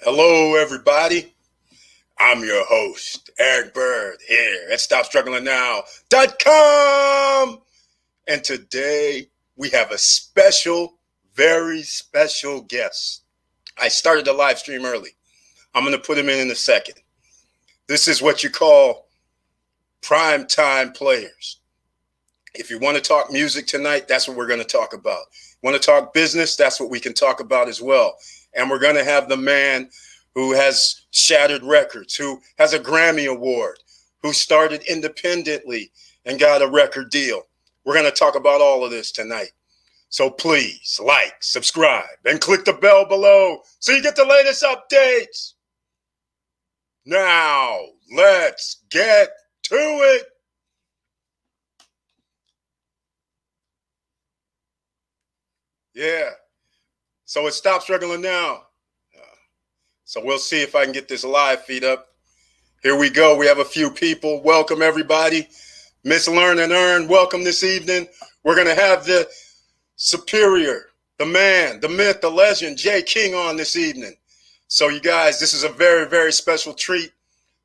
Hello, everybody. I'm your host, Eric Bird, here at StopStrugglingNow.com. And today we have a special, very special guest. I started the live stream early. I'm going to put him in a second. This is what you call prime time players. If you want to talk music tonight, that's what we're going to talk about. Want to talk business? That's what we can talk about as well. And we're going to have the man who has shattered records, who has a Grammy Award, who started independently and got a record deal. We're going to talk about all of this tonight. So please like, subscribe, and click the bell below so you get the latest updates. Now, let's get to it. Yeah. So it Stop Struggling Now. So we'll see if I can get this live feed up. Here we go. We have a few people. Welcome, everybody. Miss Learn and Earn, welcome this evening. We're going to have the superior, the man, the myth, the legend, Jay King on this evening. So you guys, this is a very, very special treat.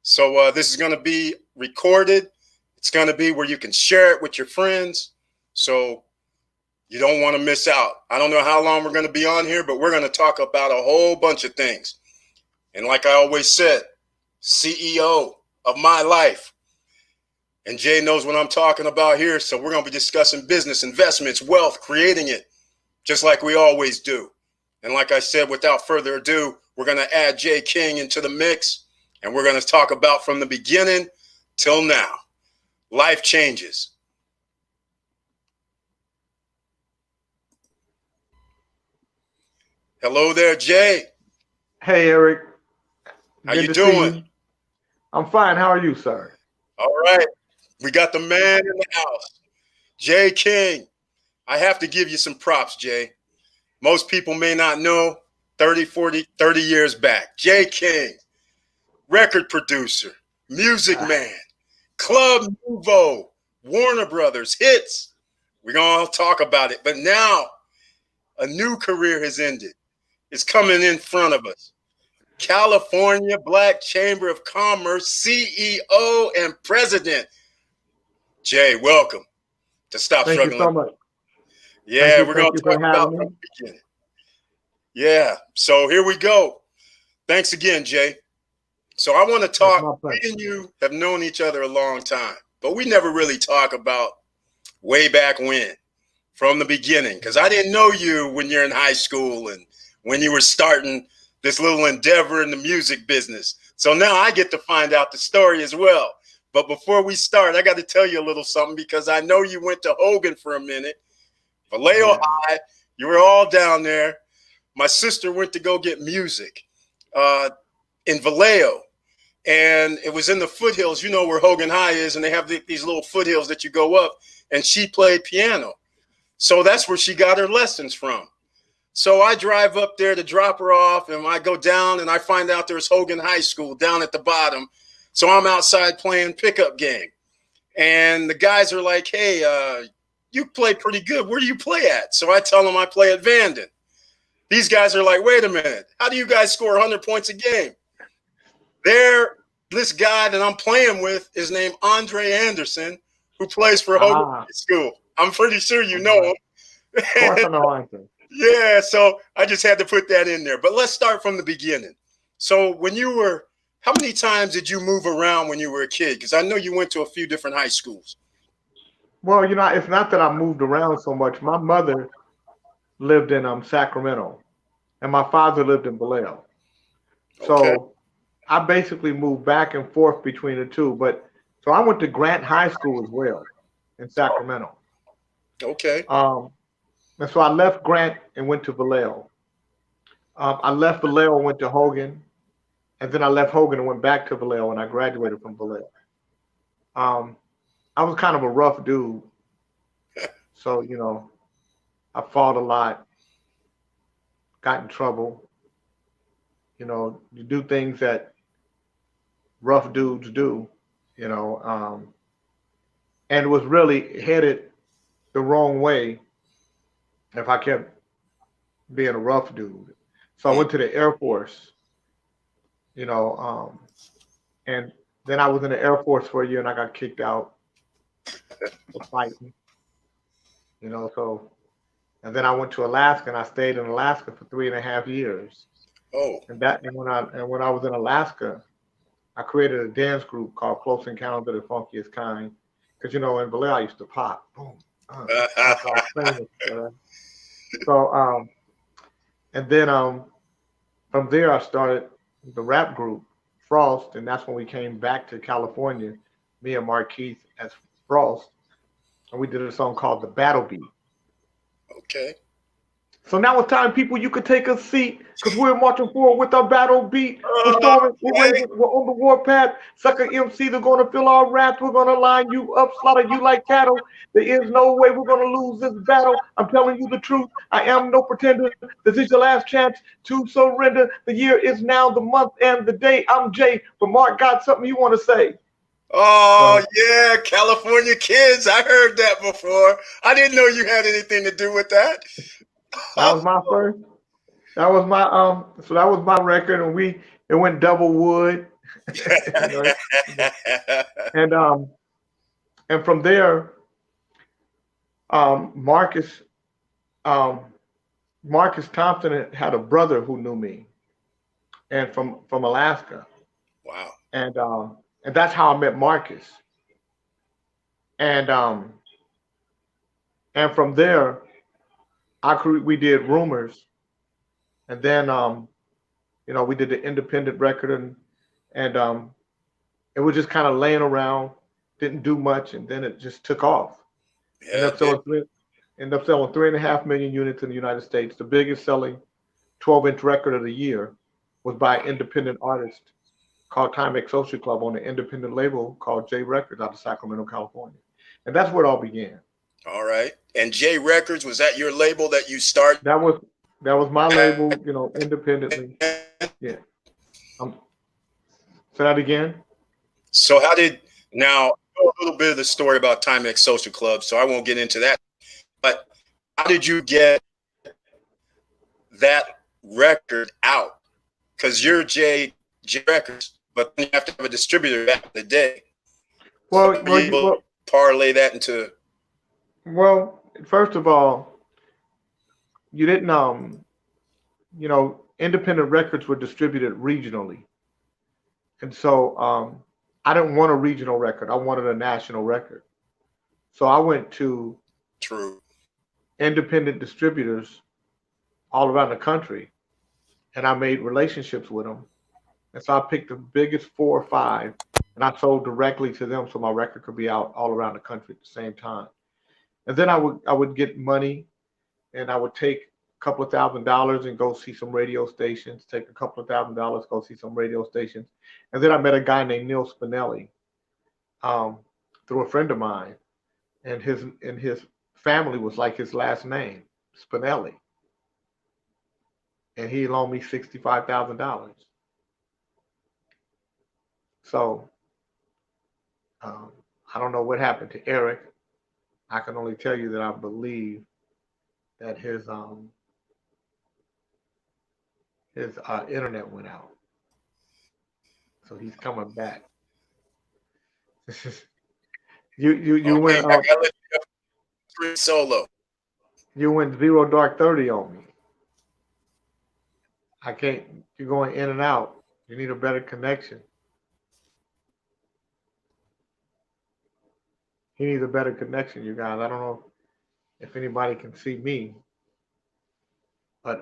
So this is going to be recorded. It's going to be where you can share it with your friends. So you don't want to miss out. I don't know how long we're going to be on here, but we're going to talk about a whole bunch of things. And like I always said, CEO of my life. And Jay knows what I'm talking about here. So we're going to be discussing business, investments, wealth, creating it, just like we always do. And like I said, without further ado, we're going to add Jay King into the mix. And we're going to talk about from the beginning till now. Life changes. Hello there, Jay. Hey, Eric. How you doing? I'm fine. How are you, sir? All right. We got the man in the house, Jay King. I have to give you some props, Jay. Most people may not know 30, 40, 30 years back. Jay King, record producer, music man, Club Nouveau, Warner Brothers, hits. We're going to talk about it. But now a new career has ended. It's coming in front of us. California Black Chamber of Commerce CEO and president. Jay, welcome to Stop Thank Struggling. You so much. Yeah, we're going to talk about from the beginning. Yeah, so here we go. Thanks again, Jay. So I want to talk. Me and you have known each other a long time, but we never really talk about way back when, from the beginning, because I didn't know you when you're in high school and when you were starting this little endeavor in the music business. So now I get to find out the story as well. But before we start, I got to tell you a little something because I know you went to Hogan for a minute. Vallejo High, you were all down there. My sister went to go get music in Vallejo. And it was in the foothills, you know where Hogan High is, and they have these little foothills that you go up, and she played piano. So that's where she got her lessons from. So I drive up there to drop her off, and I go down, and I find out there's Hogan High School down at the bottom. So I'm outside playing pickup game. And the guys are like, hey, you play pretty good. Where do you play at? So I tell them I play at Vanden. These guys are like, wait a minute. How do you guys score 100 points a game? This guy that I'm playing with is named Andre Anderson, who plays for Hogan High School. I'm pretty sure you know him. Of course I know Andre. Yeah, so I just had to put that in there. But let's start from the beginning. So how many times did you move around when you were a kid? Because I know you went to a few different high schools. Well, it's not that I moved around so much. My mother lived in Sacramento, and my father lived in Vallejo. So I basically moved back and forth between the two. So I went to Grant High School as well in Sacramento. Okay. And so I left Grant and went to Vallejo. I left Vallejo and went to Hogan. And then I left Hogan and went back to Vallejo, and I graduated from Vallejo. I was kind of a rough dude. So, I fought a lot, got in trouble. You do things that rough dudes do, and it was really headed the wrong way if I kept being a rough dude. So I went to the Air Force, you know, and then I was in the Air Force for a year and I got kicked out for fighting, you know, so, and then I went to Alaska and I stayed in Alaska for 3.5 years. Oh. And when I was in Alaska, I created a dance group called Close Encounters of the Funkiest Kind. Because, you know, in Bel Air, I used to pop. Boom. That's all famous. So, and then from there, I started the rap group, Frost. And that's when we came back to California, me and Marquise as Frost. And we did a song called The Battle Beat. Okay. So now it's time, people, you could take a seat because we're marching forward with our battle beat. We're storming, we're on the warpath. Sucker MCs are going to fill our wrath. We're going to line you up, slaughter you like cattle. There is no way we're going to lose this battle. I'm telling you the truth. I am no pretender. This is your last chance to surrender. The year is now, the month and the day. I'm Jay, but Mark got something you want to say. Oh, yeah, California Kids. I heard that before. I didn't know you had anything to do with that. That was my first. That was my So that was my record, and it went double wood. And from there, Marcus Thompson had a brother who knew me, and from Alaska. Wow. And that's how I met Marcus. And from there, we did Rumors, and then you know, we did the independent record, and it was just kind of laying around, didn't do much, and then it just took off. Yeah, ended up selling 3.5 million units in the United States. The biggest selling 12-inch record of the year was by an independent artist called Timex Social Club on an independent label called J Records out of Sacramento, California. And that's where it all began. All right. And J Records, was that your label that you started? That was my label, you know, independently. Yeah. Say that again. So how did, now a little bit of the story about Timex Social Club, so I won't get into that. But how did you get that record out? Because you're J Records, but then you have to have a distributor back in the day. Well, so be able to parlay that into. Well, first of all, you didn't you know, independent records were distributed regionally. And so I didn't want a regional record. I wanted a national record. So I went to independent distributors all around the country, and I made relationships with them. And so I picked the biggest 4 or 5, and I sold directly to them so my record could be out all around the country at the same time. And then I would get money, and I would take a couple of $1,000s and go see some radio stations, take a couple of $1,000s, go see some radio stations. And then I met a guy named Neil Spinelli through a friend of mine, and his family was like his last name, Spinelli. And he loaned me $65,000. So I don't know what happened to Eric. I can only tell you that I believe that his internet went out. So he's coming back. You went solo. You went 0 dark 30 on me. I can't. You're going in and out. You need a better connection. He needs a better connection, you guys. I don't know if anybody can see me, but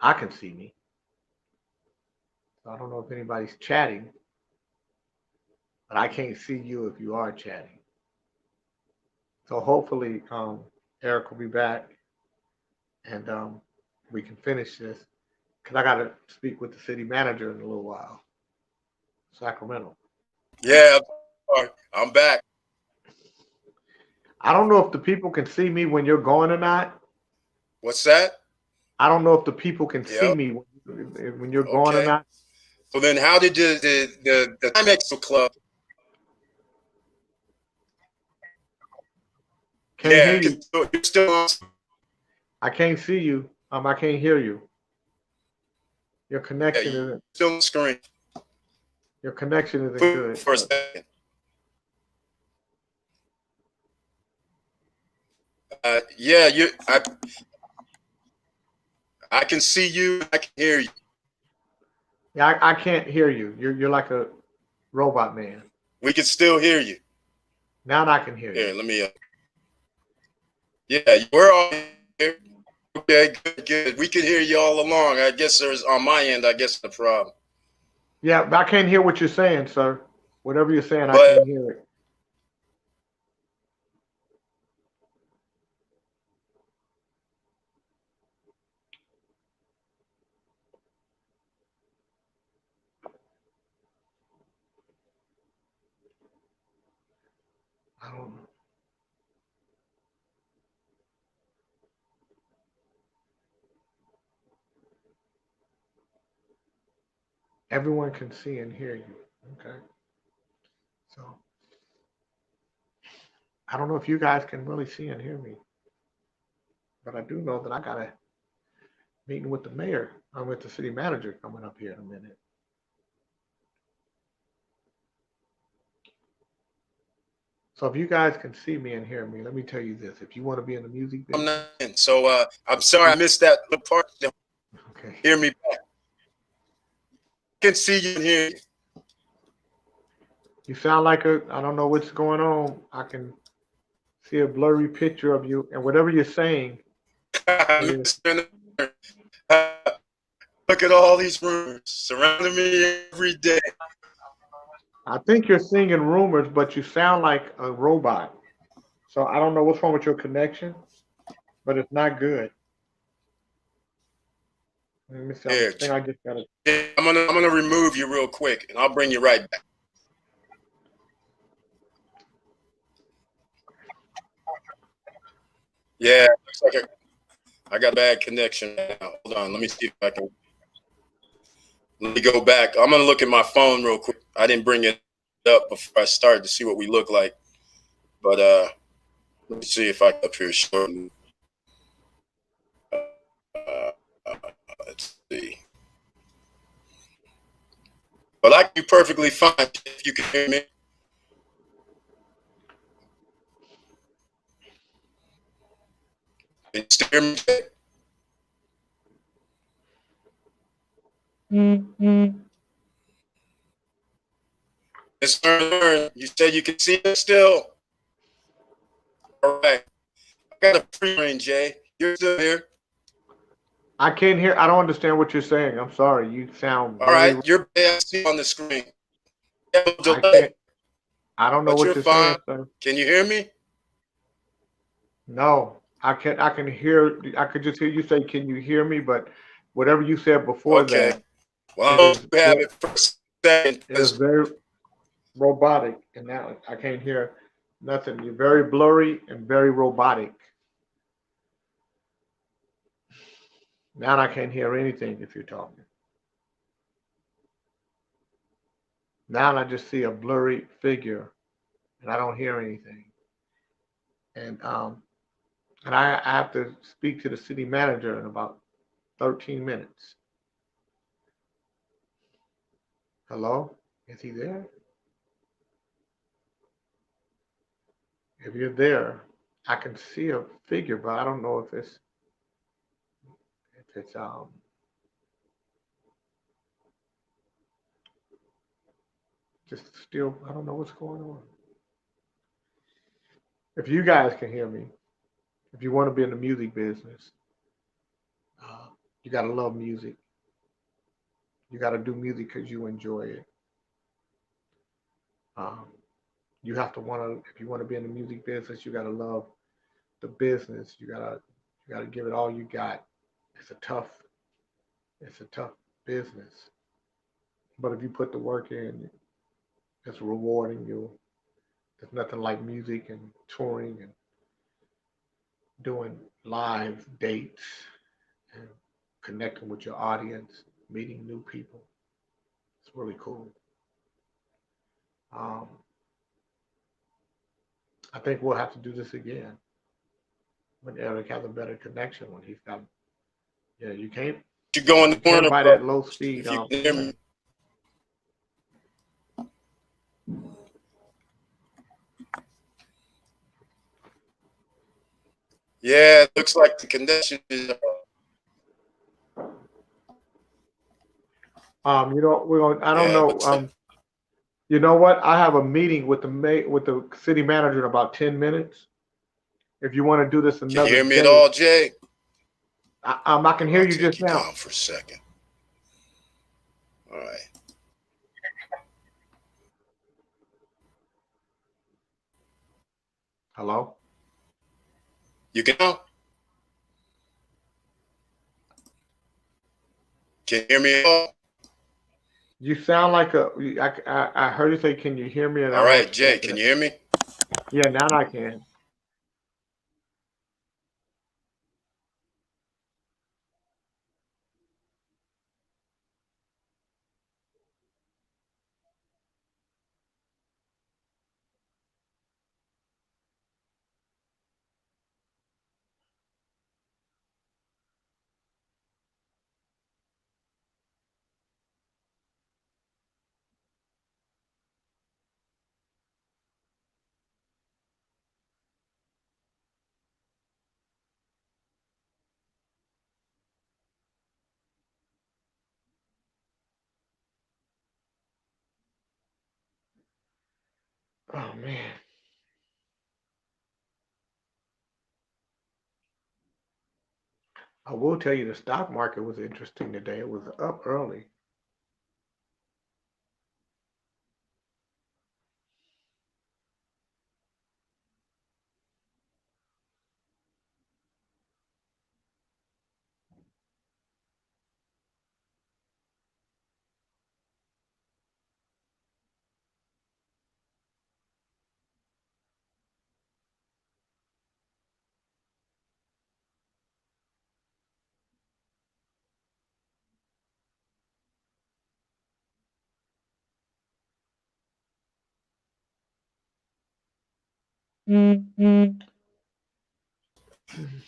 I can see me. So I don't know if anybody's chatting, but I can't see you if you are chatting. So hopefully Eric will be back, and we can finish this, because I got to speak with the city manager in a little while. Sacramento. Yeah, I'm back. I don't know if the people can see me when you're going or not. What's that? I don't know if the people can see me when you're going or not. So then how did the Timex Club? Can't hear you. You're still. I can't see you. I can't hear you. Your connection isn't still on the screen. Your connection isn't good. For a second. Yeah, I can see you. I can hear you. Yeah, I can't hear you. You're like a robot man. We can still hear you. Now I can hear you. Here, let me. Yeah, we're all here. Okay, good. We can hear you all along. I guess there's on my end. I guess the problem. Yeah, but I can't hear what you're saying, sir. Whatever you're saying, I can't hear it. I don't know. Everyone can see and hear you. Okay. So I don't know if you guys can really see and hear me, but I do know that I got a meeting with the mayor. I'm with the city manager coming up here in a minute. So if you guys can see me and hear me, let me tell you this: if you want to be in the music business, I'm not in. So I'm sorry I missed that part. Okay. Hear me back. I can see you and hear you. You sound like I don't know what's going on. I can see a blurry picture of you, and whatever you're saying. Look at all these rumors surrounding me every day. I think you're singing rumors, but you sound like a robot. So I don't know what's wrong with your connection, but it's not good. Let me see. I think I just got it. I'm gonna remove you real quick, and I'll bring you right back. Yeah, looks like I got a bad connection now. Hold on, let me see if I can. Let me go back. I'm gonna look at my phone real quick. I didn't bring it up before I started to see what we look like, but let me see if I can up here shortly. Let's see. But I can be perfectly fine if you can hear me. Can you still hear me? Miss Lerner, you said you can see it still. All right. I got a free reign, Jay. You're still here. I can't hear. I don't understand what you're saying. I'm sorry. You sound. All right. You're on the screen. I don't know what you're saying, sir. Can you hear me? No, I can't. I can hear. I could just hear you say, "Can you hear me?" But whatever you said before that. Well, you have it for a second. It's very robotic, and now I can't hear nothing. You're very blurry and very robotic. Now I can't hear anything if you're talking. Now I just see a blurry figure, and I don't hear anything. And I have to speak to the city manager in about 13 minutes. Hello? Is he there? If you're there, I can see a figure, but I don't know if it's just still, I don't know what's going on. If you guys can hear me, if you want to be in the music business, you got to love music. You got to do music because you enjoy it. You have to want to, if you want to be in the music business, you got to love the business. You got to give it all you got. It's a tough business. But if you put the work in, it's rewarding you. There's nothing like music and touring and doing live dates and connecting with your audience, meeting new people. It's really cool. I think we'll have to do this again when Eric has a better connection, when he's got, you can't. You go in the corner by that low speed. Yeah, it looks like the connection is. You know, we're going. I don't Yeah, know. You know what? I have a meeting with the city manager in about 10 minutes. If you want to do this can you another hear me at day, all, Jay? I can hear I'll you take just you now. down for a second. All right. Hello? You can now? Can you hear me at all? You sound like I heard you say, "Can you hear me?" And I All don't know right, what you Jay, said. can you hear me? Yeah, now I can. Oh man. I will tell you the stock market was interesting today. It was up early.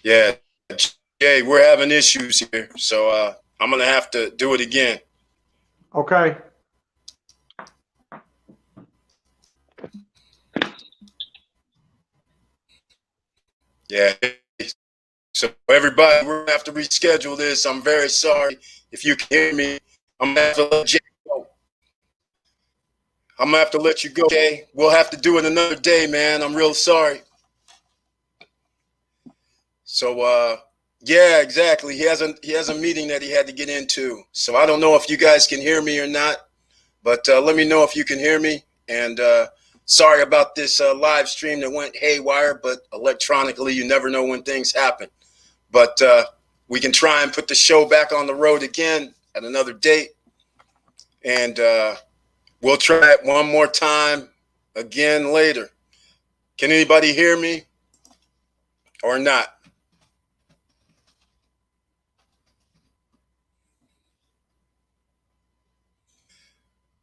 Yeah, Jay, we're having issues here, so I'm gonna have to do it again. Okay. Yeah. So everybody, we're gonna have to reschedule this. I'm very sorry. If you can hear me, I'm gonna have to let Jay go. I'm gonna have to let you go, Jay. We'll have to do it another day, man. I'm real sorry. So yeah, exactly. He has a meeting that he had to get into. So I don't know if you guys can hear me or not, but let me know if you can hear me. And sorry about this live stream that went haywire, but electronically, you never know when things happen. But we can try and put the show back on the road again at another date. And we'll try it one more time again later. Can anybody hear me or not?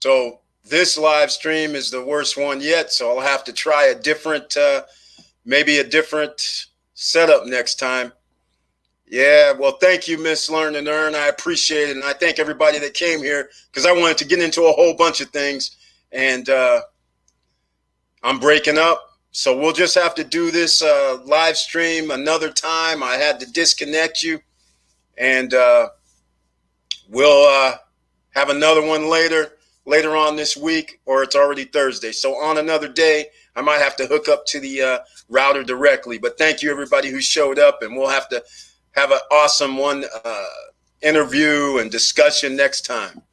So this live stream is the worst one yet. So I'll have to try a different, maybe a different setup next time. Yeah, well, thank you, Miss Learn and Earn. I appreciate it. And I thank everybody that came here because I wanted to get into a whole bunch of things. And I'm breaking up. So we'll just have to do this live stream another time. I had to disconnect you. And we'll have another one later on this week, or it's already Thursday. So on another day, I might have to hook up to the router directly. But thank you, everybody who showed up. And we'll have to have an awesome one interview and discussion next time.